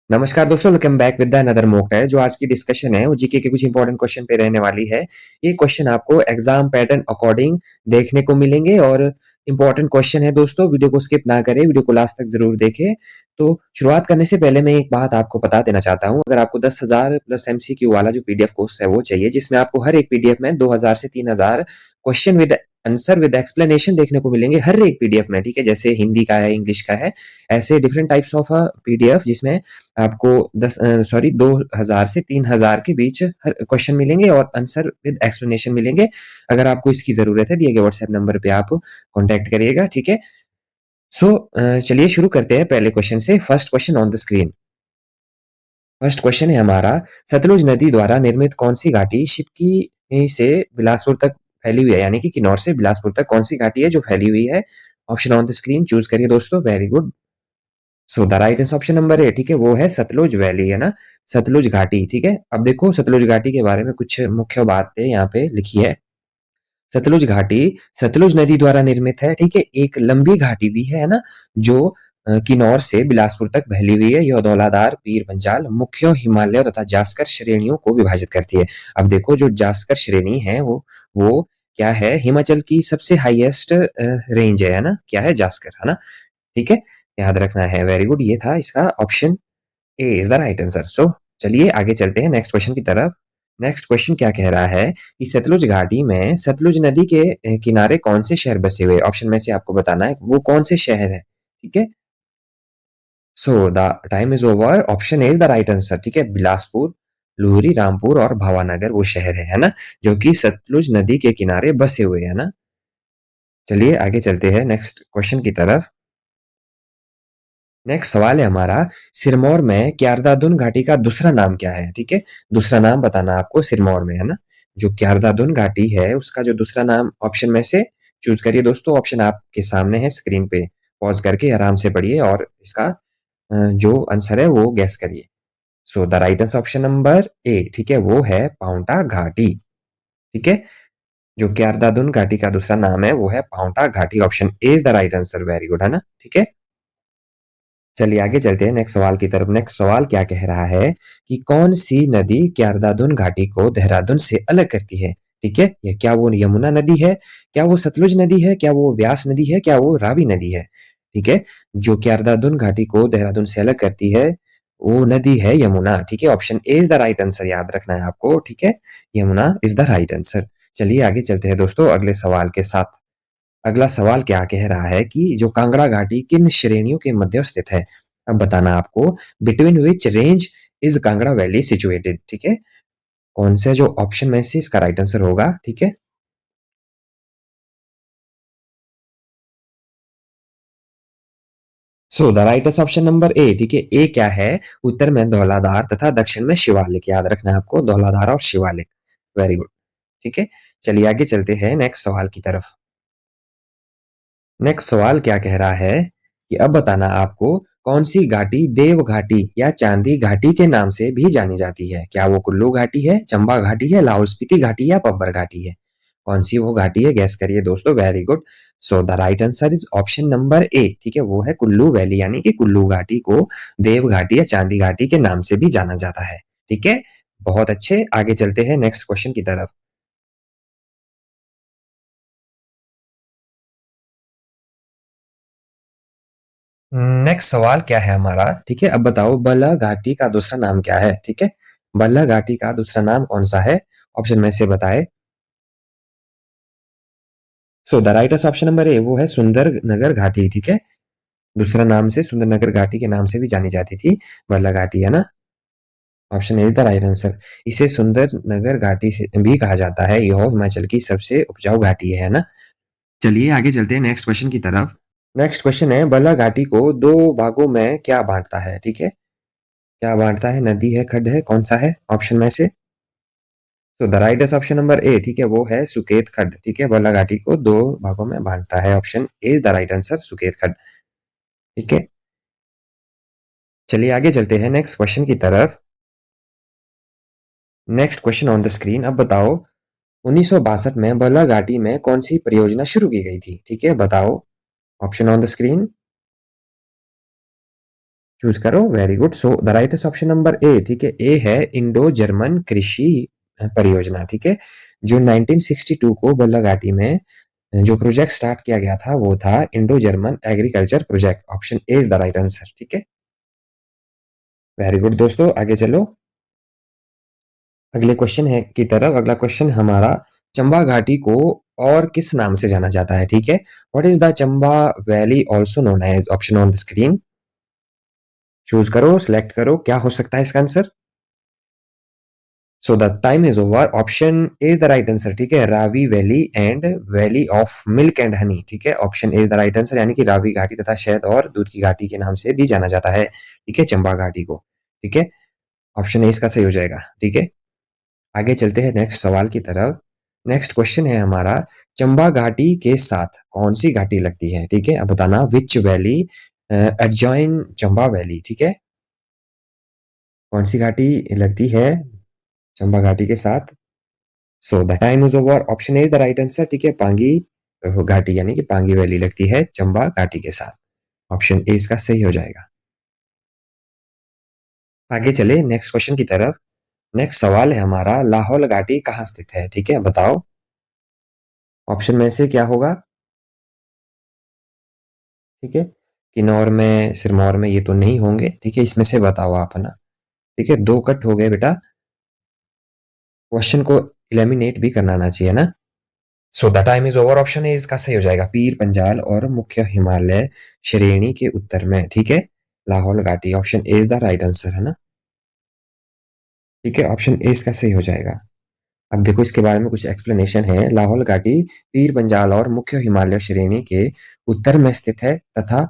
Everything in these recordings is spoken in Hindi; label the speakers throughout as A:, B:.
A: नमस्कार दोस्तों, welcome back with the another mock test. जो आज की डिस्कशन है वो जीके के कुछ इंपॉर्टेंट क्वेश्चन पे रहने वाली है। ये क्वेश्चन आपको एग्जाम पैटर्न अकॉर्डिंग देखने को मिलेंगे और इंपॉर्टेंट क्वेश्चन है दोस्तों। वीडियो को स्किप ना करें, वीडियो को लास्ट तक जरूर देखें। तो शुरुआत करने से पहले मैं एक बात आपको बता देना चाहता हूँ। अगर आपको 10,000 प्लस एमसीक्यू वाला जो पीडीएफ कोर्स है वो चाहिए, जिसमें आपको हर एक पीडीएफ में 2,000 से 3,000 question with answer with explanation देखने को मिलेंगे हर एक पीडीएफ में, ठीक है। जैसे हिंदी का है, इंग्लिश का है, ऐसे डिफरेंट टाइप्स ऑफ पीडीएफ जिसमें आपको 2,000 से 3,000 के बीच हर क्वेश्चन मिलेंगे और आंसर विद एक्सप्लेनेशन मिलेंगे। अगर आपको इसकी ज़रूरत है, दिए गए व्हाट्सएप नंबर पे आप कॉन्टैक्ट करिएगा, ठीक है। सो चलिए शुरू करते हैं पहले क्वेश्चन से। First question on the screen. First question है हमारा, सतलुज नदी द्वारा निर्मित कौन सी घाटी शिवकी से बिलासपुर तक फैली हुई है, यानी कि किन्नौर से बिलासपुर तक कौन सी घाटी है जो फैली हुई है? Option on the screen choose करिए दोस्तों। Very good. So the right answer option number A, ठीक है, वो है सतलुज वैली, है ना, सतलुज घाटी, ठीक है। अब देखो सतलुज घाटी के बारे में कुछ मुख्य बातें यहाँ पे लिखी है। सतलुज घाटी सतलुज नदी द्वारा निर्मित है, ठीक है। एक लंबी घाटी भी है ना, जो किन्नौर से बिलासपुर तक फैली हुई है। यह धौलाधार, पीर पंजाल, मुख्य हिमालय तथा जास्कर श्रेणियों को विभाजित करती है। अब देखो जो जास्कर श्रेणी है वो क्या है? हिमाचल की सबसे हाईएस्ट रेंज है ना, क्या है? जास्कर, है ना, ठीक है, याद रखना है। वेरी गुड, ये था इसका option A is the right answer. So चलिए आगे चलते हैं नेक्स्ट क्वेश्चन की तरफ। नेक्स्ट क्वेश्चन क्या कह रहा है कि सतलुज घाटी में सतलुज नदी के किनारे कौन से शहर बसे हुए? ऑप्शन में से आपको बताना है वो कौन से शहर है, ठीक है। So the time is over. Option A is the right answer, ठीक है। बिलासपुर, लुहरी, रामपुर और भावानगर वो शहर है ना, जो कि सतलुज नदी के किनारे बसे हुए हैं ना। चलिए आगे चलते हैं नेक्स्ट क्वेश्चन की तरफ। नेक्स्ट सवाल है हमारा, सिरमौर में क्यारदादुन घाटी का दूसरा नाम क्या है? ठीक है, दूसरा नाम बताना आपको सिरमौर में, है ना। जो क्यारदादुन घाटी है उसका जो दूसरा नाम, ऑप्शन में से चूज करिए दोस्तों। ऑप्शन आपके सामने है स्क्रीन पे, पॉज करके आराम से पढ़िए और इसका जो आंसर है वो गैस करिए। सो the right answer option number A, ठीक है, वो है पाउंटा घाटी, ठीक है। जो क्यारदादुन घाटी का दूसरा नाम है वो है पाउंटा घाटी। Option A is the right answer. Very good, है ना, ठीक है। चलिए आगे चलते हैं नेक्स्ट सवाल की तरफ। नेक्स्ट सवाल क्या कह रहा है कि कौन सी नदी क्यारदादुन घाटी को देहरादून से अलग करती है? ठीक है, या क्या वो यमुना नदी है, क्या वो सतलुज नदी है, क्या वो व्यास नदी है, क्या वो रावी नदी है? ठीक है, जो क्यारदादुन घाटी को देहरादून से अलग करती है वो नदी है यमुना, ठीक है। Option A is the right answer, याद रखना है आपको, ठीक है। Yamuna is the right answer. चलिए आगे चलते हैं दोस्तों अगले सवाल के साथ। अगला सवाल क्या कह रहा है कि जो कांगड़ा घाटी किन श्रेणियों के मध्य स्थित है? अब बताना आपको, between which range is Kangra valley situated, ठीक है। कौन से जो ऑप्शन में से इसका राइट आंसर होगा, ठीक है। So the right answer option number A, ठीक है। ए क्या है? उत्तर में धौलाधार तथा दक्षिण में शिवालिक, याद रखना है आपको, धौलाधार और शिवालिक। वेरी गुड, ठीक है। चलिए आगे चलते हैं नेक्स्ट सवाल की तरफ। नेक्स्ट सवाल क्या कह रहा है कि अब बताना आपको, कौन सी घाटी देव घाटी या चांदी घाटी के नाम से भी जानी जाती है? क्या वो कुल्लू घाटी है, चंबा घाटी है, लाहौल स्पीति घाटी या पब्बर घाटी है? कौन सी वो घाटी है? गैस करिए दोस्तों। Very good. So the right answer is option number A, ठीक है, वो है कुल्लू वैली, यानी कि कुल्लू घाटी को देव घाटी या चांदी घाटी के नाम से भी जाना जाता है, ठीक है। बहुत अच्छे, आगे चलते हैं नेक्स्ट क्वेश्चन की तरफ। नेक्स्ट सवाल क्या है हमारा, ठीक है। अब बताओ बल्ला घाटी का दूसरा नाम क्या है? ठीक है, बल्ला घाटी का दूसरा नाम कौन सा है? ऑप्शन में से बताए। सो द राइट ऑप्शन नंबर ए, वो है सुंदर नगर घाटी, ठीक है। दूसरा नाम से सुंदर नगर घाटी के नाम से भी जानी जाती थी बल्ला घाटी, है ना। Option is the right answer. इसे सुंदर नगर घाटी से भी कहा जाता है। यह हिमाचल की सबसे उपजाऊ घाटी है ना। चलिए आगे चलते हैं नेक्स्ट क्वेश्चन की तरफ। नेक्स्ट क्वेश्चन है, बल्ला घाटी को दो भागों में क्या बांटता है? ठीक है, क्या बांटता है? नदी है, खड्ड है, कौन सा है ऑप्शन में से? तो the right option number A, ठीक है, वो है सुकेत खड्ड, ठीक है। बल्ला घाटी को दो भागों में बांटता है। Option A is the right answer, Suket खड्ड, ठीक है। चलिए आगे चलते हैं नेक्स्ट क्वेश्चन की तरफ। Next question on the screen. अब बताओ 1962 में बल्ला घाटी में कौन सी परियोजना शुरू की गई थी? ठीक है, बताओ। Option on the screen. Choose करो, very good. So the rightest option number A, ठीक है? ए है इंडो जर्मन कृषि परियोजना, ठीक है? जो 1962 को बल्लाघाटी में जो प्रोजेक्ट स्टार्ट किया गया था, वो था Indo German agriculture project. Option A is the right answer, ठीक है? वेरी गुड दोस्तों, आगे चलो। अगले क्वेश्चन है की तरफ। अगला क्वेश्चन हमारा, चंबा घाटी को और किस नाम से जाना जाता है, ठीक है? What is the Chamba valley also known as? Option on the screen. Choose करो, सिलेक्ट करो, क्या हो सकता है इसका answer? So the time is over. Option A is the right answer, ठीक है? Ravi valley and valley of milk and honey, ठीक है? Option A is the right answer, यानी कि रावी घाटी तथा शहद और दूध की घाटी के नाम से भी जाना जाता है, ठीक है? चंबा घाटी को, ठीक है? ऑप्शन ए इसका सही हो जाएगा, ठीक है? आगे चलते हैं नेक्स्ट सवाल की तरफ। नेक्स्ट क्वेश्चन है हमारा, चंबा घाटी के साथ कौन सी घाटी लगती है, ठीक है? अब बताना, विच वैली एडजॉइन चंबा वैली, ठीक है? कौन सी घाटी लगती है चंबा घाटी के साथ? सो the time is over. Option A is the right answer, ठीक है? पांगी घाटी, यानी कि पांगी वैली लगती है चंबा घाटी के साथ। ऑप्शन ए इसका सही हो जाएगा। आगे चले नेक्स्ट क्वेश्चन की तरफ। नेक्स्ट सवाल है हमारा, लाहौल घाटी कहाँ स्थित है, ठीक है? बताओ, ऑप्शन में से क्या होगा, ठीक है? किन्नौर में, सिरमौर में ये तो नहीं होंगे, ठीक है? इसमें से बताओ आप, है ना? ठीक है, दो कट हो गए बेटा। क्वेश्चन को इलिमिनेट भी करना आना चाहिए ना। सो the time is over. Option A इसका सही हो जाएगा, पीर पंजाल और मुख्य हिमालय श्रेणी के उत्तर में, ठीक है? लाहौल घाटी, option A is the right answer, है ना? ठीक है, ऑप्शन ए इसका सही हो जाएगा। अब देखो, इसके बारे में कुछ एक्सप्लेनेशन है। लाहौल घाटी पीर पंजाल और मुख्य हिमालय श्रेणी के उत्तर में स्थित है तथा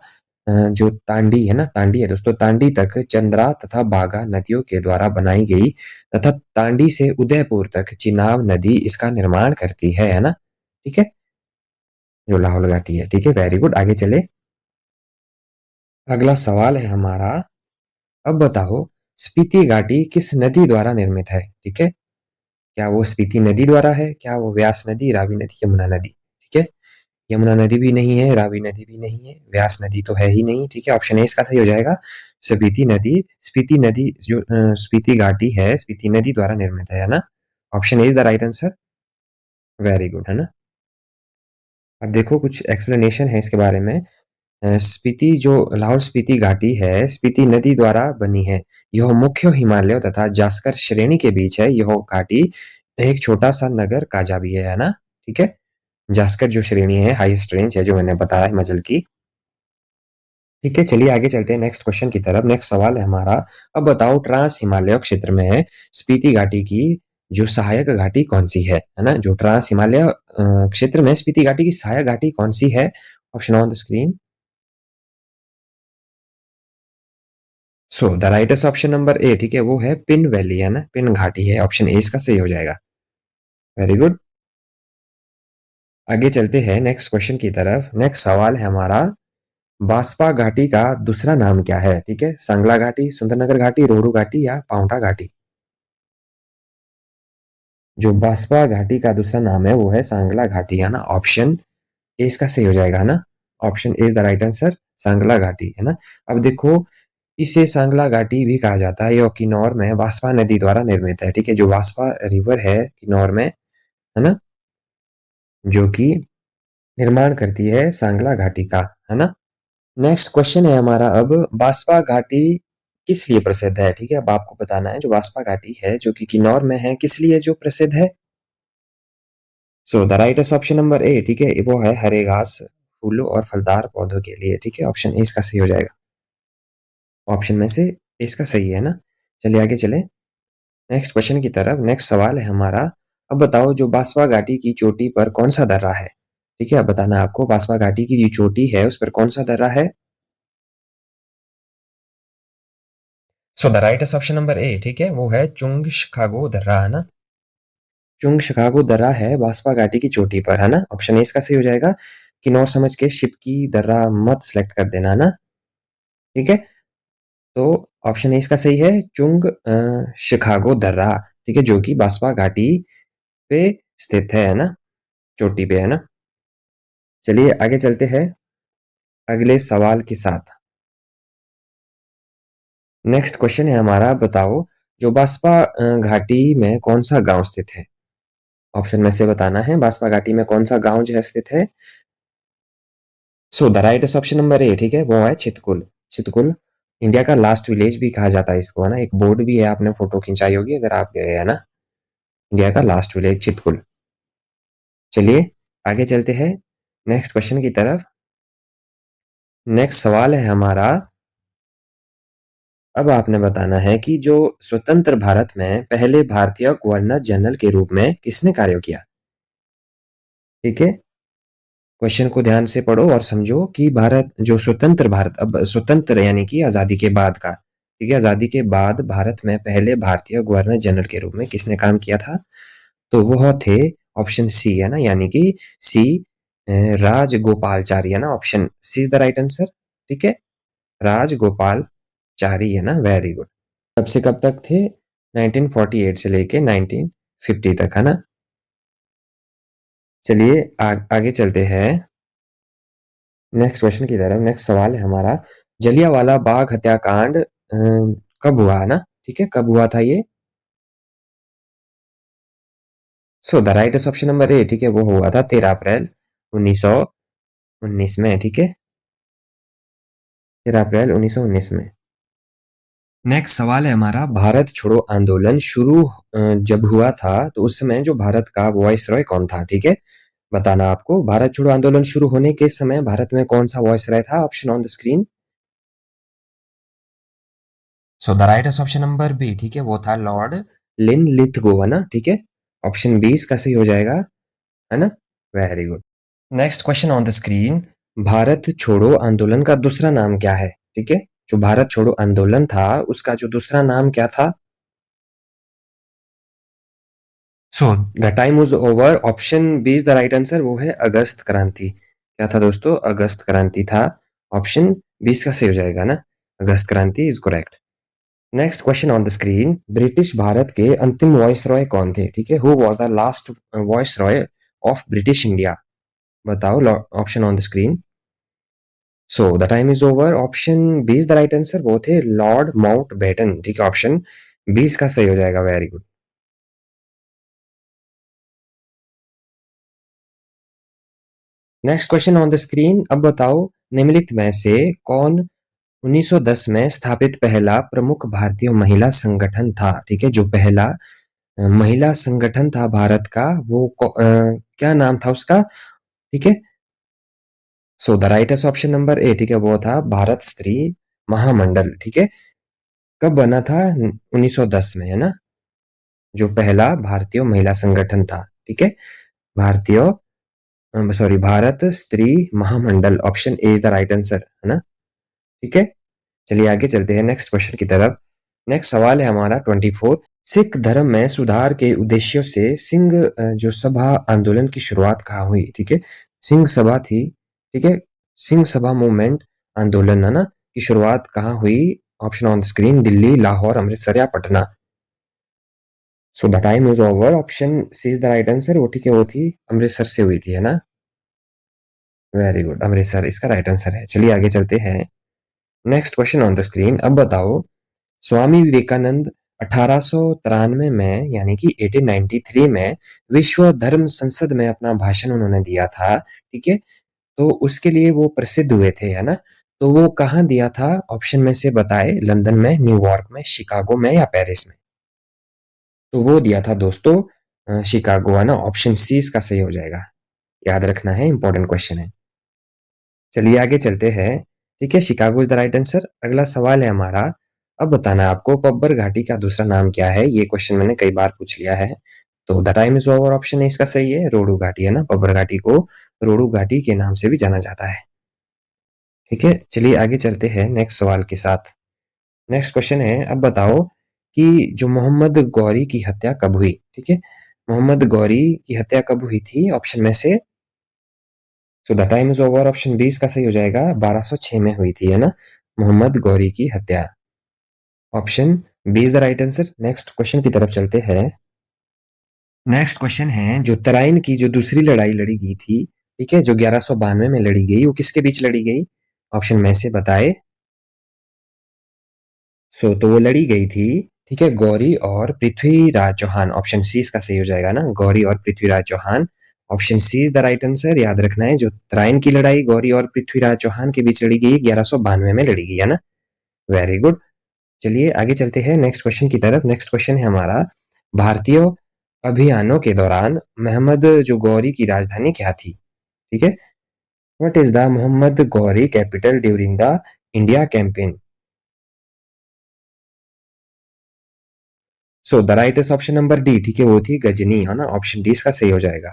A: जो तांडी है ना, तांडी है दोस्तों, तांडी तक चंद्रा तथा बाघा नदियों के द्वारा बनाई गई तथा तांडी से उदयपुर तक चिनाब नदी इसका निर्माण करती है ना? ठीक है, जो लाहौल घाटी है, ठीक है, वेरी गुड। आगे चले। अगला सवाल है हमारा, अब बताओ, स्पीति घाटी किस नदी द्वारा निर्मित है, ठीक है? क्या वो स्पीति नदी द्वारा है, क्या वो व्यास नदी, रावी नदी, यमुना नदी, ठीक है? यमुना नदी भी नहीं है, रावी नदी भी नहीं है, व्यास नदी तो है ही नहीं, ठीक है? ऑप्शन ए इसका सही हो जाएगा, स्पीति नदी जो स्पीति घाटी है, स्पीति नदी द्वारा निर्मित है ना? Option A is the right answer, very good, है ना? अब देखो, कुछ एक्सप्लेनेशन है इसके बारे में। स्पीति जो लाहौल स्पीति घाटी है, स्पीति नदी द्वारा बनी है। यह मुख्य हिमालय तथा जास्कर श्रेणी के बीच है। यह घाटी एक छोटा सा नगर काजा भी है ना? ठीक है, जास्कर जो श्रेणी है, हाईएस्ट रेंज है, जो मैंने बताया हिमाचल की। ठीक है, चलिए आगे चलते हैं नेक्स्ट क्वेश्चन की तरफ। नेक्स्ट सवाल है हमारा, अब बताओ, ट्रांस हिमालय क्षेत्र में स्पीति घाटी की जो सहायक घाटी कौन सी है ना? जो ट्रांस हिमालय क्षेत्र में स्पीति घाटी की सहायक घाटी कौन सी है? Option on the screen. So the rightest option number A, ठीक है, वो है पिन वैली, है ना? पिन घाटी है, ऑप्शन ए इसका सही हो जाएगा। Very good. आगे चलते हैं नेक्स्ट क्वेश्चन की तरफ। नेक्स्ट सवाल है हमारा, बासपा घाटी का दूसरा नाम क्या है, ठीक है? सांगला घाटी, सुंदरनगर घाटी, रोहडू घाटी या पांवटा घाटी? जो बासपा घाटी का दूसरा नाम है, वो है सांगला घाटी, है ना? ऑप्शन ए इसका सही हो जाएगा, है ना? Option A is the right answer, Sangla घाटी, है ना? अब देखो, इसे सांगला घाटी भी कहा जाता है। यह किन्नौर में वास्पा नदी द्वारा निर्मित है, ठीक है? जो वास्पा रिवर है किन्नौर में, है ना, जो कि निर्माण करती है सांगला घाटी का, है ना? नेक्स्ट क्वेश्चन है हमारा, अब बास्पा घाटी किस लिए प्रसिद्ध है, ठीक है? अब आपको बताना है, जो बास्पा घाटी है जो कि किन्नौर में है, किस लिए जो प्रसिद्ध है? So the rightest option number A, ठीक है, वो है हरे घास, फूलों और फलदार पौधों के लिए, ठीक है? ऑप्शन ए इसका सही हो जाएगा। ऑप्शन में से इसका सही है ना? चलिए आगे चले नेक्स्ट क्वेश्चन की तरफ। नेक्स्ट सवाल है हमारा, अब बताओ, जो बांसवा घाटी की चोटी पर कौन सा दर्रा है, ठीक है? अब बताना आपको, बांसवा घाटी की जो चोटी है उस पर कौन सा दर्रा है? So the rightest option number A, ठीक है, वो है चुंग शिकागो दर्रा, है ना? चुंग शिकागो दर्रा है बांसवा घाटी की चोटी पर, है ना? ऑप्शन ए इसका सही हो जाएगा। किन्नौर समझ के शिप की दर्रा मत सेलेक्ट कर देना, है ना? ठीक है, तो ऑप्शन ए इसका सही है, चुंग शिकागो दर्रा, ठीक है, जो कि बांसवा घाटी पे स्थित है ना? चोटी पे, है ना? चलिए आगे चलते हैं अगले सवाल के साथ। नेक्स्ट क्वेश्चन है हमारा, बताओ जो बास्पा घाटी में कौन सा गांव स्थित है? ऑप्शन में से बताना है, बास्पा घाटी में कौन सा गांव जो है स्थित है। So the right option number A, ठीक है, वो है चितकुल। चितकुल इंडिया का लास्ट विलेज भी कहा जाता है इसको, है ना। एक बोर्ड भी है, आपने फोटो खिंचाई होगी अगर आप गए, है ना। इंडिया का लास्ट विलेज चितकुल। चलिए आगे चलते हैं नेक्स्ट क्वेश्चन की तरफ। नेक्स्ट सवाल है हमारा, अब आपने बताना है कि जो स्वतंत्र भारत में पहले भारतीय गवर्नर जनरल के रूप में किसने कार्य किया। ठीक है, क्वेश्चन को ध्यान से पढ़ो और समझो कि भारत जो स्वतंत्र भारत, अब स्वतंत्र यानी कि आजादी के बाद का, ठीक है, आजादी के बाद भारत में पहले भारतीय गवर्नर जनरल के रूप में किसने काम किया था। तो वह थे ऑप्शन सी, है ना, यानी कि सी राजगोपालचारी, है ना। Option C is the right answer. ठीक है, राजगोपालचारी, है ना, वेरी गुड। कब से कब तक थे? 1948 से लेके 1950 तक, है ना। चलिए आगे चलते हैं नेक्स्ट क्वेश्चन की तरफ। नेक्स्ट सवाल है हमारा, जलियांवाला बाग हत्याकांड कब हुआ, है ना। ठीक है, कब हुआ था ये। सो the right option number A, ठीक है, वो हुआ था 13 अप्रैल 1919 में। ठीक है, 13 अप्रैल 1919 में। नेक्स्ट सवाल है हमारा, भारत छोड़ो आंदोलन शुरू जब हुआ था तो उस समय जो भारत का वॉइस रॉय कौन था। ठीक है, बताना आपको, भारत छोड़ो आंदोलन शुरू होने के समय भारत में कौन सा वॉइस रॉय था। Option on the screen. So the right option number B, ठीक है, वो था लॉर्ड लिनलिथगो, है ना। ठीक है, ऑप्शन 20 का सही हो जाएगा, है ना। Very good. Next question on the screen, Bharat छोड़ो आंदोलन का दूसरा नाम क्या है। ठीक है, जो भारत छोड़ो आंदोलन था उसका जो दूसरा नाम क्या था। So the time was over, option B is the right answer, वो है अगस्त क्रांति। क्या था दोस्तों? अगस्त क्रांति था। ऑप्शन 20 का सही हो जाएगा ना, अगस्त क्रांति is correct. Next question on the screen, British Bharat के अंतिम वॉइस रॉय कौन थे। ठीक है, who was the last viceroy of British India. बताओ, option on the screen. So the time is over, option B is the right answer, वो थे लॉर्ड माउंट बेटन। ठीक है, ऑप्शन 20 का सही हो जाएगा, very good. Next question on the screen, अब बताओ निम्नलिखित में से कौन 1910 में स्थापित पहला प्रमुख भारतीय महिला संगठन था। ठीक है, जो पहला महिला संगठन था भारत का, वो क्या नाम था उसका। ठीक है, so the right option number A, ठीक है, वो था भारत स्त्री महामंडल। ठीक है, कब बना था? 1910 में, है ना, जो पहला भारतीय महिला संगठन था। ठीक है, भारतीय, sorry, Bharat Stri Mahamandal, option A is the right answer, है ना। ठीक है, चलिए आगे चलते हैं नेक्स्ट क्वेश्चन की तरफ। नेक्स्ट सवाल है हमारा 24, सिख धर्म में सुधार के उद्देश्यों से सिंह जो सभा आंदोलन की शुरुआत कहाँ हुई। ठीक है, सिंह सभा थी, ठीक है, सिंह सभा मूवमेंट आंदोलन, है ना, की शुरुआत कहाँ हुई। Option on screen, Delhi, Lahore, Amritsar या Patna. So the time is over, option C is the right answer, वो, ठीक है, वो थी अमृतसर से हुई थी, है ना। वेरी गुड, अमृतसर इसका राइट आंसर है। चलिए आगे चलते हैं next question on the screen. अब बताओ, स्वामी विवेकानंद 1893 में, यानी कि 1893 में विश्व धर्म संसद में अपना भाषण उन्होंने दिया था। ठीक है, तो उसके लिए वो प्रसिद्ध हुए थे, है ना। तो वो कहाँ दिया था? ऑप्शन में से बताए, लंदन में, न्यूयॉर्क में, शिकागो में या पेरिस में। तो वो दिया था दोस्तों शिकागो, है ना, ऑप्शन सी इसका सही हो जाएगा। याद रखना है, इंपॉर्टेंट क्वेश्चन है। चलिए आगे चलते हैं। ठीक है, Chicago is the right answer. अगला सवाल है हमारा, अब बताना है आपको पब्बर घाटी का दूसरा नाम क्या है। ये क्वेश्चन मैंने कई बार पूछ लिया है। तो the time is over, option है इसका सही है, रोडू घाटी, है ना। पब्बर घाटी को रोडू घाटी के नाम से भी जाना जाता है। ठीक है, चलिए आगे चलते हैं नेक्स्ट सवाल के साथ। नेक्स्ट क्वेश्चन है, अब बताओ कि जो मोहम्मद गौरी की हत्या कब हुई। ठीक है, मोहम्मद गौरी की हत्या कब हुई थी ऑप्शन में से। सो the time is over, option 20 का सही हो जाएगा, 1206 में हुई थी, है ना, मोहम्मद गौरी की हत्या। Option B is the right answer. Next question की तरफ चलते हैं। नेक्स्ट क्वेश्चन है, जो तराइन की जो दूसरी लड़ाई लड़ी गई थी, ठीक है, जो 1192 में लड़ी गई, वो किसके बीच लड़ी गई। ऑप्शन में से बताए। तो वो लड़ी गई थी, ठीक है, गौरी और पृथ्वीराज चौहान। ऑप्शन सी इसका सही हो जाएगा ना, गौरी और Prithviraj Chauhan. Option C is the right answer. याद रखना है, जो तराइन की लड़ाई गौरी और पृथ्वीराज चौहान के बीच लड़ी गई 1192 में लड़ी गई है ना। Very good. चलिए आगे चलते हैं नेक्स्ट क्वेश्चन की तरफ। नेक्स्ट क्वेश्चन है हमारा, भारतीय अभियानों के दौरान मोहम्मद जो गौरी की राजधानी क्या थी? ठीक है, what is the Mohammad Ghori capital during the India campaign? The right is option number D, ठीक है, वो थी गजनी, है ना। ऑप्शन डी इसका सही हो जाएगा।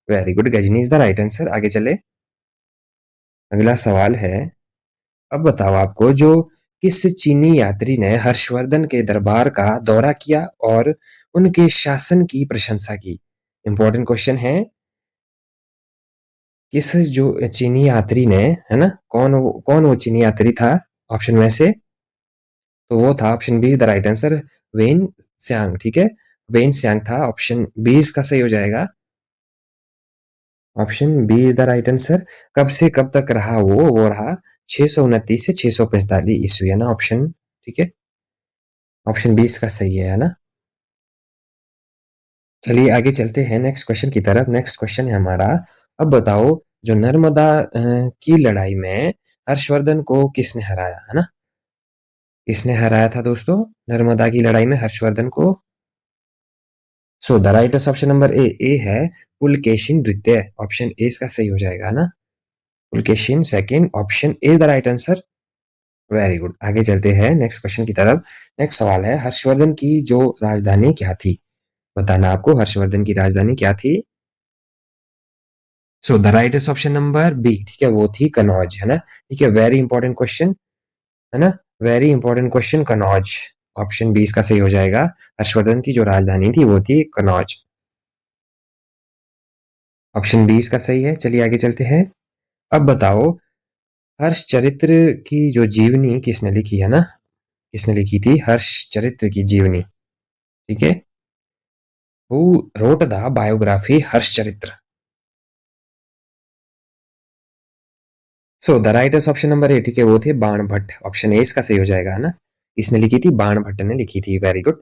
A: Very good, Ghazni is the right answer. आगे चले, अगला सवाल है, अब बताओ आपको, जो किस चीनी यात्री ने हर्षवर्धन के दरबार का दौरा किया और उनके शासन की प्रशंसा की? इंपॉर्टेंट क्वेश्चन है। किस जो चीनी यात्री ने, है ना, कौन वो चीनी यात्री था ऑप्शन में से? तो वो था option be the right answer, when Siang, ठीक है, वेन सियांग था। ऑप्शन बी इसका सही हो जाएगा। Option B is the right answer. कब से कब तक रहा वो रहा 629 से 645 ईस्वी, है ना। ऑप्शन, ठीक है, ऑप्शन बी इसका सही है ना। चलिए आगे चलते हैं नेक्स्ट क्वेश्चन की तरफ। नेक्स्ट क्वेश्चन है हमारा, अब बताओ, जो नर्मदा की लड़ाई में हर्षवर्धन को किसने हराया, है ना। किसने हराया था दोस्तों नर्मदा की लड़ाई में हर्षवर्धन को? द राइट ऑप्शन नंबर ए है पुलकेशिन द्वितीय। ऑप्शन ए इसका सही हो जाएगा ना, Pulakeshin second. Option A the right answer. Very good. आगे चलते हैं नेक्स्ट क्वेश्चन की तरफ। नेक्स्ट सवाल है, हर्षवर्धन की जो राजधानी क्या थी? बताना आपको, हर्षवर्धन की राजधानी क्या थी? The right is option number B, ठीक है, वो थी कनौज, है ना। ठीक है, वेरी इंपॉर्टेंट क्वेश्चन, है ना, very important question, Kannauj. Option B इसका सही हो जाएगा। हर्षवर्धन की जो राजधानी थी वो थी कनौज। ऑप्शन बी इसका सही है। चलिए आगे चलते हैं। अब बताओ, हर्षचरित्र की जो जीवनी किसने लिखी, है ना, किसने लिखी थी हर्षचरित्र की जीवनी? ठीक है, who wrote the biography Harshacharitra? The right is option number A, ठीक है, वो थे बाण भट्ट। ऑप्शन ए इसका सही हो जाएगा, है ना। किसने लिखी थी? बाण भट्ट ने लिखी थी। Very good.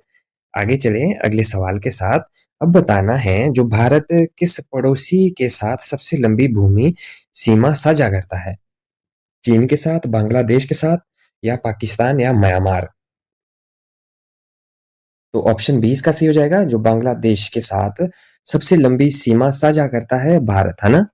A: आगे चले अगले सवाल के साथ। अब बताना है, जो भारत किस पड़ोसी के साथ सबसे लंबी भूमि सीमा साझा करता है? चीन के साथ, बांग्लादेश के साथ, या पाकिस्तान, या म्यांमार? तो ऑप्शन बी इसका सही हो जाएगा, जो बांग्लादेश के साथ सबसे लंबी सीमा साझा करता है भारत, है ना।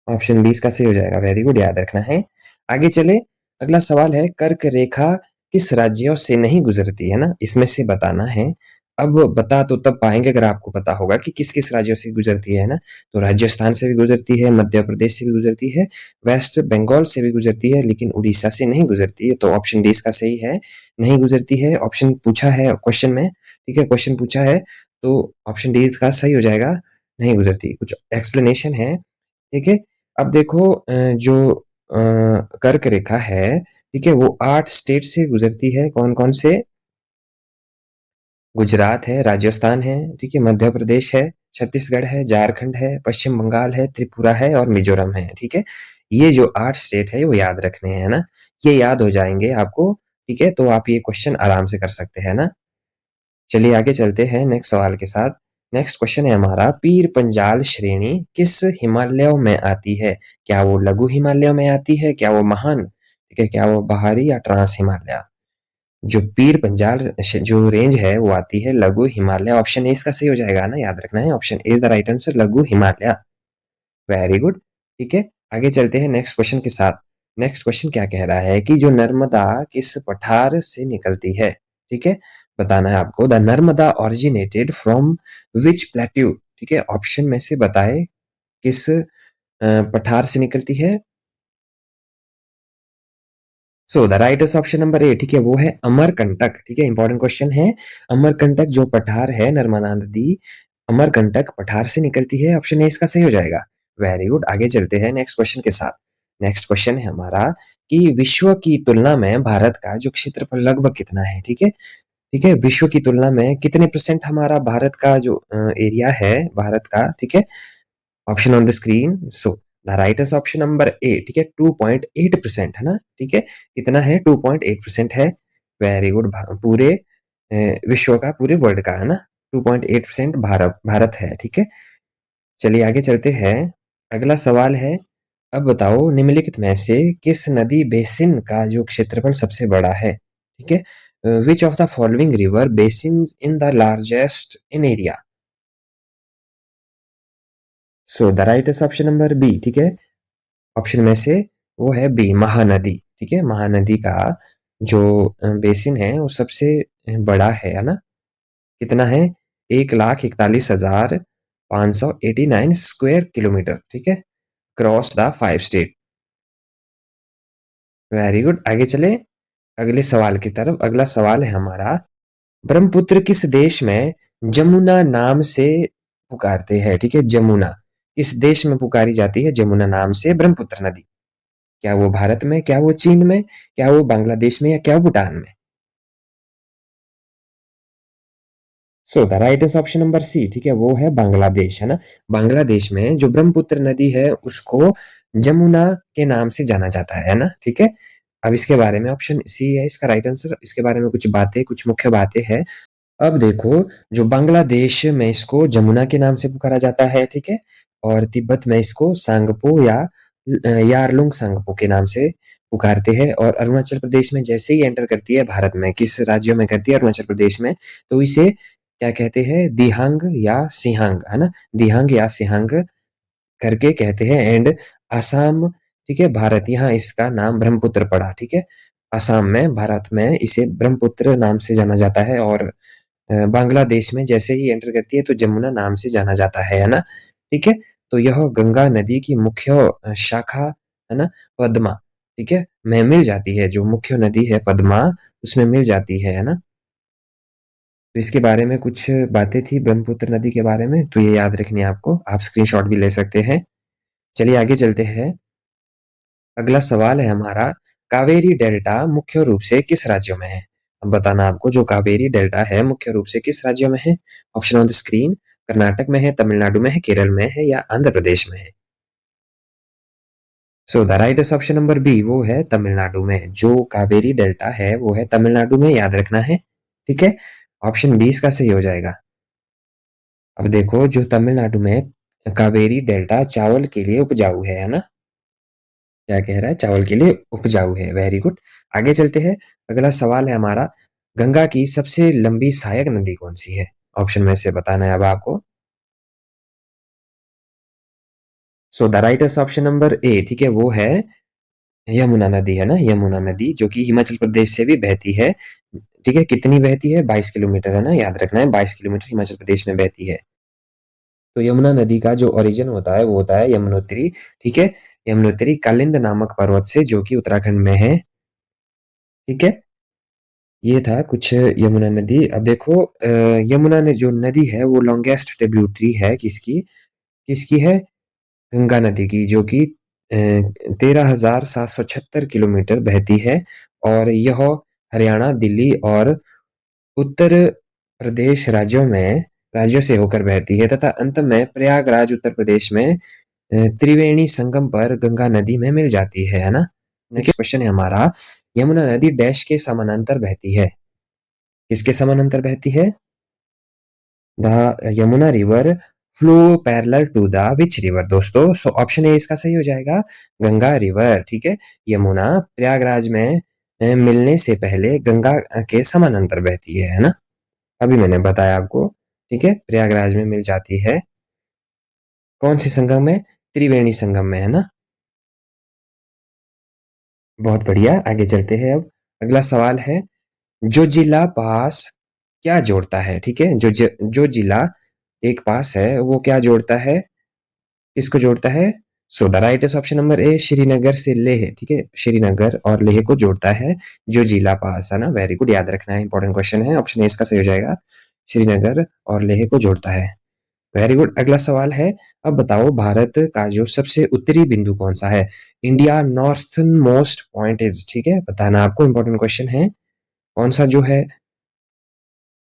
A: ऑप्शन बी इसका सही हो जाएगा। वेरी गुड, याद रखना है। आगे चले, अगला सवाल है, कर्क रेखा किस राज्यों से नहीं गुजरती, है ना, इसमें से बताना है। अब बता तो तब पाएंगे अगर आपको पता होगा कि किस किस राज्यों से गुजरती है ना। तो राजस्थान से भी गुजरती है, मध्य प्रदेश से भी गुजरती है, वेस्ट बंगाल से भी गुजरती है, लेकिन उड़ीसा से नहीं गुजरती है। तो ऑप्शन डी इसका सही है, नहीं गुजरती है। ऑप्शन पूछा है क्वेश्चन में, ठीक है, क्वेश्चन पूछा है, तो ऑप्शन डी इसका सही हो जाएगा, नहीं गुजरती। कुछ एक्सप्लेनेशन है, ठीक है। अब देखो, जो कर्क रेखा है, ठीक है, वो 8 स्टेट से गुजरती है। कौन-कौन से? गुजरात है, राजस्थान है, ठीक है, मध्य प्रदेश है, छत्तीसगढ़ है, झारखंड है, पश्चिम बंगाल है, त्रिपुरा है और मिजोरम है, ठीक है। ये जो 8 स्टेट है वो याद रखने हैं, है ना। ये याद हो जाएंगे आपको, ठीक है, तो आप ये क्वेश्चन आराम से कर सकते हैं ना। चलिए आगे चलते हैं नेक्स्ट सवाल के साथ। नेक्स्ट क्वेश्चन है हमारा, पीर पंजाल श्रेणी किस हिमालयों में आती है? क्या वो लघु हिमालय में आती है, क्या वो महान, ठीक है, क्या वो पहाड़ी, या ट्रांस हिमालय? जो पीर पंजाल जो रेंज है वो आती है लघु हिमालय। ऑप्शन ए इसका सही हो जाएगा ना, याद रखना है, option A is the right answer, लघु हिमालय। वेरी गुड, ठीक है। आगे चलते हैं नेक्स्ट क्वेश्चन के साथ। नेक्स्ट क्वेश्चन क्या कह रहा है कि जो नर्मदा किस पठार से निकलती है? ठीक है, बताना है आपको, the Narmada originated from which plateau? ठीक है, ऑप्शन में से बताए किस पठार से निकलती है? The right is option number A, ठीक है, वो है अमरकंटक। ठीक है, इंपॉर्टेंट क्वेश्चन है। अमरकंटक जो पठार है नर्मदा नदी, अमरकंटक पठार से निकलती है। ऑप्शन ए इसका सही हो जाएगा। Very good. आगे चलते हैं नेक्स्ट क्वेश्चन के साथ। नेक्स्ट क्वेश्चन है हमारा कि विश्व की तुलना में भारत का जो क्षेत्रफल लगभग कितना है? ठीक है, ठीक है, विश्व की तुलना में कितने परसेंट हमारा भारत का जो एरिया है भारत का, ठीक है, option on the screen. The right is option number A, ठीक है, 2.8% है ना। ठीक है, कितना है? 2.8% है। Very good. पूरे विश्व का, पूरे वर्ल्ड का, है ना? 2.8% भारत भारत है, ठीक है? चलिए आगे चलते हैं। अगला सवाल है, अब बताओ निम्नलिखित में से किस नदी बेसिन का जो क्षेत्रफल सबसे बड़ा है? ठीक है? Which of the following river basin in the largest in area? So the right is option number B, ठीक है? ऑप्शन में से वो है बी, महानदी। ठीक है? महानदी का जो बेसिन है वो सबसे बड़ा है ना? कितना है? 1,41,589 स्क्वायर किलोमीटर, ठीक है? Cross the 5 state. Very good. आगे चले अगले सवाल की तरफ। अगला सवाल है हमारा, ब्रह्मपुत्र किस देश में जमुना नाम से पुकारते हैं? ठीक है? जमुना किस देश में पुकारी जाती है जमुना नाम से ब्रह्मपुत्र नदी? क्या वो भारत में, क्या वो चीन में, क्या वो बांग्लादेश में, या क्या वो भूटान में? So the right is option number C, ठीक है? वो है बांग्लादेश, है ना? बांग्लादेश में जो ब्रह्मपुत्र नदी है उसको जमुना के नाम से जाना जाता है ना? ठीक है? अब इसके बारे में ऑप्शन सी है इसका राइट आंसर। इसके बारे में कुछ बातें, कुछ मुख्य बातें हैं। अब देखो, जो बांग्लादेश में इसको जमुना के नाम से पुकारा जाता है, ठीक है? और तिब्बत में इसको सांगपो या यारलुंग सांगपो के नाम से पुकारते हैं। और अरुणाचल प्रदेश में जैसे ही एंटर करती है भारत में, किस राज्यों में करती है? अरुणाचल प्रदेश में, तो इसे क्या कहते हैं? दिहांग या सिहांग, है ना? दिहांग या सिहांग करके कहते हैं। एंड असम, ठीक है, भारत, यहाँ इसका नाम ब्रह्मपुत्र पड़ा, ठीक है? असम में, भारत में इसे ब्रह्मपुत्र नाम से जाना जाता है। और बांग्लादेश में जैसे ही एंटर करती है तो जमुना नाम से जाना जाता है ना? ठीक है? तो यह गंगा नदी की मुख्य शाखा, है ना? पद्मा, ठीक है, में मिल जाती है। जो मुख्य नदी है पद्मा, उसमें मिल जाती है ना? तो इसके बारे में कुछ बातें थी ब्रह्मपुत्र नदी के बारे में, तो ये याद रखनी है आपको। आप स्क्रीनशॉट भी ले सकते हैं। चलिए आगे चलते हैं। अगला सवाल है हमारा, कावेरी डेल्टा मुख्य रूप से किस राज्यों में है? अब बताना आपको, जो कावेरी डेल्टा है मुख्य रूप से किस राज्यों में है? Option on the screen. Karnataka में है, तमिलनाडु में है, केरल में है, या आंध्र प्रदेश में है? So the right is option number B, वो है तमिलनाडु में। जो कावेरी डेल्टा है वो है तमिलनाडु में, याद रखना है, ठीक है? ऑप्शन 20 का सही हो जाएगा। अब देखो, जो तमिलनाडु में कावेरी डेल्टा चावल के लिए उपजाऊ है ना? क्या कह रहा है? चावल के लिए उपजाऊ है। Very good. आगे चलते हैं। अगला सवाल है हमारा, गंगा की सबसे लंबी सहायक नदी कौन सी है? ऑप्शन में से बताना है अब आपको। सो the right is option number A, ठीक है? वो है यमुना नदी, है ना? यमुना नदी जो कि हिमाचल प्रदेश से भी बहती है। ठीक है? कितनी बहती है? 22 किलोमीटर, है ना? याद रखना है, 22 किलोमीटर हिमाचल प्रदेश में बहती है। तो यमुना नदी का जो ओरिजिन होता है वो होता है यमुनोत्री, ठीक है? यमुनोत्री कालिंद नामक पर्वत से, जो कि उत्तराखंड में है, ठीक है? ये था कुछ यमुना नदी। अब देखो, यमुना ने जो नदी है वो लॉन्गेस्ट ट्रिब्यूटरी है किसकी? किसकी है? गंगा नदी की, जो कि 13,776 किलोमीटर बहती है। और यह हरियाणा, दिल्ली और उत्तर प्रदेश राज्यों से होकर बहती है, तथा अंत में प्रयागराज उत्तर प्रदेश में त्रिवेणी संगम पर गंगा नदी में मिल जाती है ना? नेक्स्ट क्वेश्चन है हमारा, यमुना नदी डैश के समानांतर बहती है? किसके समानांतर बहती है? The Yamuna river flow parallel to the which river दोस्तों? सो ऑप्शन ए इसका सही हो जाएगा, गंगा रिवर, ठीक है? यमुना प्रयागराज में मिलने से पहले गंगा के समानांतर बहती है ना? अभी मैंने बताया आपको, ठीक है? प्रयागराज में मिल जाती है। कौन सी संगम में? त्रिवेणी संगम में, है ना? बहुत बढ़िया। आगे चलते हैं अब। अगला सवाल है, जो जिला पास क्या जोड़ता है? ठीक है? जो जिला एक पास है वो क्या जोड़ता है? किसको जोड़ता है? So the right is option number ए, श्रीनगर से लेह, ठीक है? श्रीनगर और लेह को जोड़ता है जो जिला पास, है ना? वेरी गुड, याद रखना है, इंपॉर्टेंट क्वेश्चन है। ऑप्शन ए इसका सही हो जाएगा, श्रीनगर और लेह को जोड़ता है। Very good. अगला सवाल है, अब बताओ भारत का जो सबसे उत्तरी बिंदु कौन सा है? India northern most point is, ठीक है? बताना आपको, इंपॉर्टेंट क्वेश्चन है। कौन सा जो है?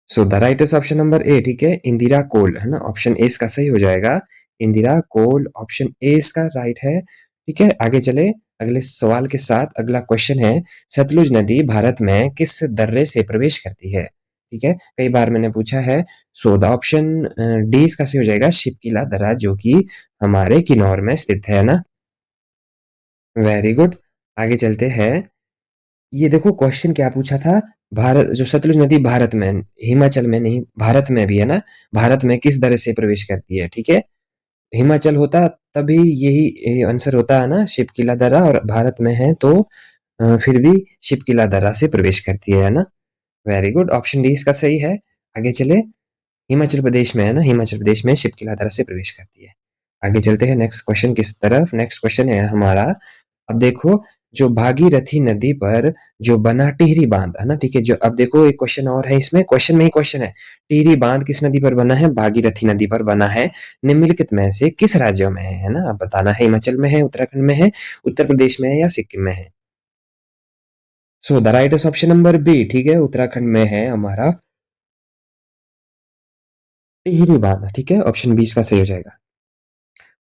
A: So the right is option number A, ठीक है? इंदिरा कोल, है ना? ऑप्शन ए इसका सही हो जाएगा, इंदिरा कोल। ऑप्शन ए इसका राइट है, ठीक है? आगे चले। अगले सवाल के साथ अगला क्वेश्चन है, सतलुज नदी भारत में किस दर्रे से प्रवेश करती है? ठीक है, कई बार मैंने पूछा है। सो द ऑप्शन डी इसका सही हो जाएगा, शिपकिला दर्रा, जो कि हमारे किन्नौर में स्थित है ना। Very good. आगे चलते हैं। ये देखो क्वेश्चन क्या पूछा था। भारत जो सतलुज नदी भारत में, हिमाचल में नहीं, भारत में भी है ना। भारत में किस दर्रे से प्रवेश करती है? ठीक है, हिमाचल होता तभी यही आंसर होता है ना, शिपकिला दर्रा, और भारत में है तो फिर भी शिपकिला दर्रा से प्रवेश करती है ना। वेरी गुड, ऑप्शन डी इसका सही है। आगे चले। हिमाचल प्रदेश में है ना, हिमाचल प्रदेश में शिपकिला दर्रा से प्रवेश करती है। आगे चलते हैं नेक्स्ट क्वेश्चन की तरफ। नेक्स्ट क्वेश्चन है हमारा, अब देखो, जो भागीरथी नदी पर जो बना टिहरी बांध है ना, ठीक है, जो अब देखो एक क्वेश्चन और है, इसमें क्वेश्चन में ही क्वेश्चन है। टिहरी बांध किस नदी पर बना है? भागीरथी नदी पर बना है। निम्नलिखित में से किस राज्य में है ना, अब बताना है। हिमाचल में है, उत्तराखंड में है, उत्तर प्रदेश में है, या सिक्किम में है? So the right is option number B, ठीक है, उत्तराखंड में है हमारा टिहरी बांध, ठीक है, ऑप्शन बी इसका सही हो जाएगा।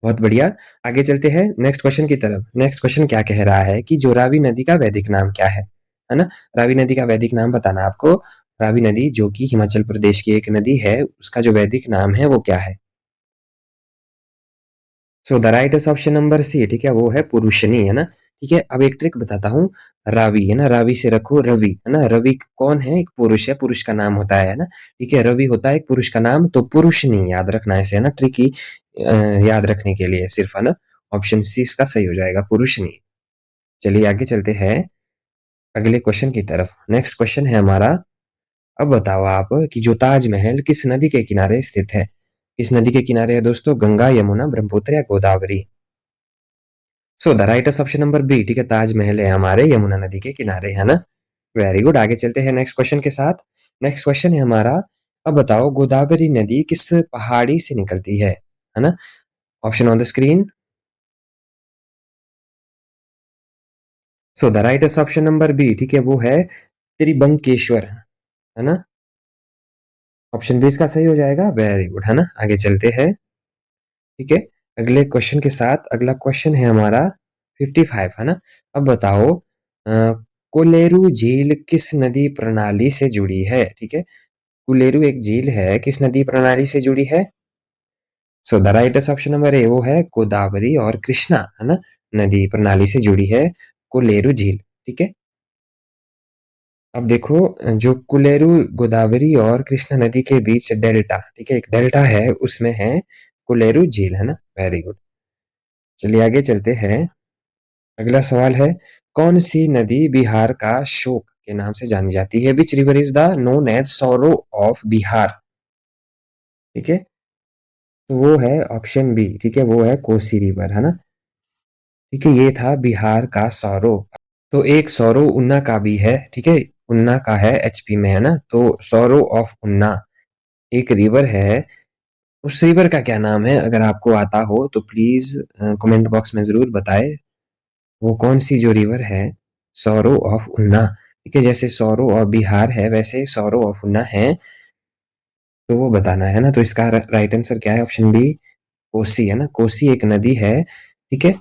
A: बहुत बढ़िया। आगे चलते हैं नेक्स्ट क्वेश्चन की तरफ। नेक्स्ट क्वेश्चन क्या कह रहा है कि जो रावी नदी का वैदिक नाम क्या है ना। रावी नदी का वैदिक नाम बताना आपको। रावी नदी जो कि हिमाचल प्रदेश की एक नदी है, उसका जो वैदिक नाम है वो क्या है? So the right is option number C, ठीक है, वो है पुरुषनी, है ना। ठीक है, अब एक ट्रिक बताता हूँ। रावी है ना, रावी से रखो रवि, है ना। रवि कौन है? एक पुरुष है, पुरुष का नाम होता है ना। ठीक है, रवि होता है एक पुरुष का नाम, तो पुरुषनी याद रखना है ऐसे, है ना, ट्रिकी याद रखने के लिए सिर्फ, है ना। ऑप्शन सी इसका सही हो जाएगा, पुरुषनी। चलिए आगे चलते हैं अगले क्वेश्चन की तरफ। नेक्स्ट क्वेश्चन है हमारा, अब बताओ आप कि जो ताजमहल किस नदी के किनारे स्थित है? किस नदी के किनारे है दोस्तों? गंगा, यमुना, ब्रह्मपुत्र या Godavari? So the right option number B, ठीक है, ताजमहल है हमारे यमुना नदी के किनारे, है ना। Very good. आगे चलते हैं नेक्स्ट क्वेश्चन के साथ। नेक्स्ट क्वेश्चन है हमारा, अब बताओ गोदावरी नदी किस पहाड़ी से निकलती है ना। Option on the screen. So the right option number B, ठीक है, वो है त्रिबंकेश्वर, है ना। ऑप्शन बी इसका सही हो जाएगा। वेरी गुड, है ना। आगे चलते हैं, ठीक है, अगले क्वेश्चन के साथ। अगला क्वेश्चन है हमारा 55, है ना। अब बताओ कोलेरू झील किस नदी प्रणाली से जुड़ी है? ठीक है, कोलेरू एक झील है, किस नदी प्रणाली से जुड़ी है? So the right option number ए, वो है गोदावरी और कृष्णा, है ना, नदी प्रणाली से जुड़ी है कोलेरू झील। ठीक है, अब देखो, जो कुलेरू गोदावरी और कृष्णा नदी के बीच डेल्टा, ठीक है, एक डेल्टा है, उसमें है कुलेरू झील, है ना। Very good. चलिए आगे चलते हैं। अगला सवाल है, कौन सी नदी बिहार का शोक के नाम से जानी जाती है? Which river is the known as sorrow of Bihar? ठीक है, तो वो है ऑप्शन बी, ठीक है, वो है कोसी रिवर, है ना। ठीक है, ये था बिहार का सौरो। तो एक सौरो उन्ना का भी है, ठीक है, उन्ना का है, एचपी में, है ना। तो सौरो ऑफ उन्ना एक रिवर है, उस रिवर का क्या नाम है? अगर आपको आता हो तो प्लीज कमेंट बॉक्स में जरूर बताएं, वो कौन सी जो रिवर है, सौरो ऑफ उन्ना। ठीक है, जैसे सौरो ऑफ बिहार है, वैसे सौरो ऑफ उन्ना है, तो वो बताना है ना। तो इसका राइट आंसर क्या है? ऑप्शन बी, कोसी, है ना। कोसी एक नदी है, ठीक है।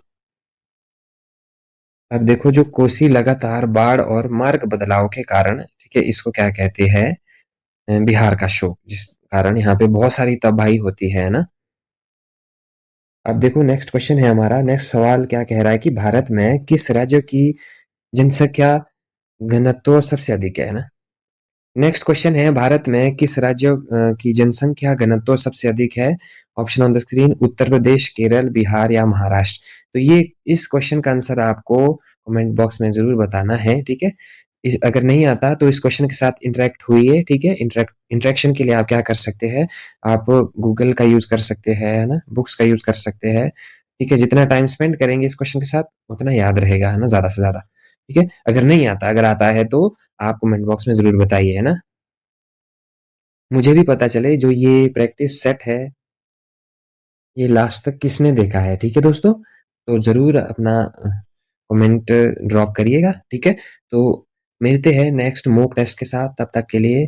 A: अब देखो, जो कोसी लगातार बाढ़ और मार्ग बदलाव के कारण, ठीक है, इसको क्या कहते हैं? बिहार का शोक, जिस कारण यहाँ पे बहुत सारी तबाही होती है ना। अब देखो नेक्स्ट क्वेश्चन है हमारा। नेक्स्ट सवाल क्या कह रहा है कि भारत में किस राज्य की जनसंख्या घनत्व सबसे अधिक है ना। नेक्स्ट क्वेश्चन है, भारत में किस राज्य की जनसंख्या घनत्व सबसे अधिक है? Option on the screen, Uttar Pradesh, Kerala, Bihar या महाराष्ट्र? तो ये इस क्वेश्चन का आंसर आपको कमेंट बॉक्स में जरूर बताना है, ठीक है। अगर नहीं आता तो इस क्वेश्चन के साथ इंटरेक्ट हुई, ठीक है। इंटरेक्शन के लिए आप क्या कर सकते हैं? आप गूगल का यूज कर सकते हैं, है ना, बुक्स का यूज कर सकते हैं। ठीक है, जितना टाइम स्पेंड करेंगे इस क्वेश्चन के साथ उतना याद रहेगा, है ना, ज्यादा से ज्यादा। ठीक है, अगर नहीं आता, अगर आता है तो आप कमेंट बॉक्स में ज़रूर बताइए, है ना? मुझे भी पता चले जो ये प्रैक्टिस सेट है, ये लास्ट तक किसने देखा है, ठीक है दोस्तों? तो ज़रूर अपना कमेंट ड्रॉप करिएगा, ठीक है? तो मिलते हैं नेक्स्ट मॉक टेस्ट के साथ, तब तक के लिए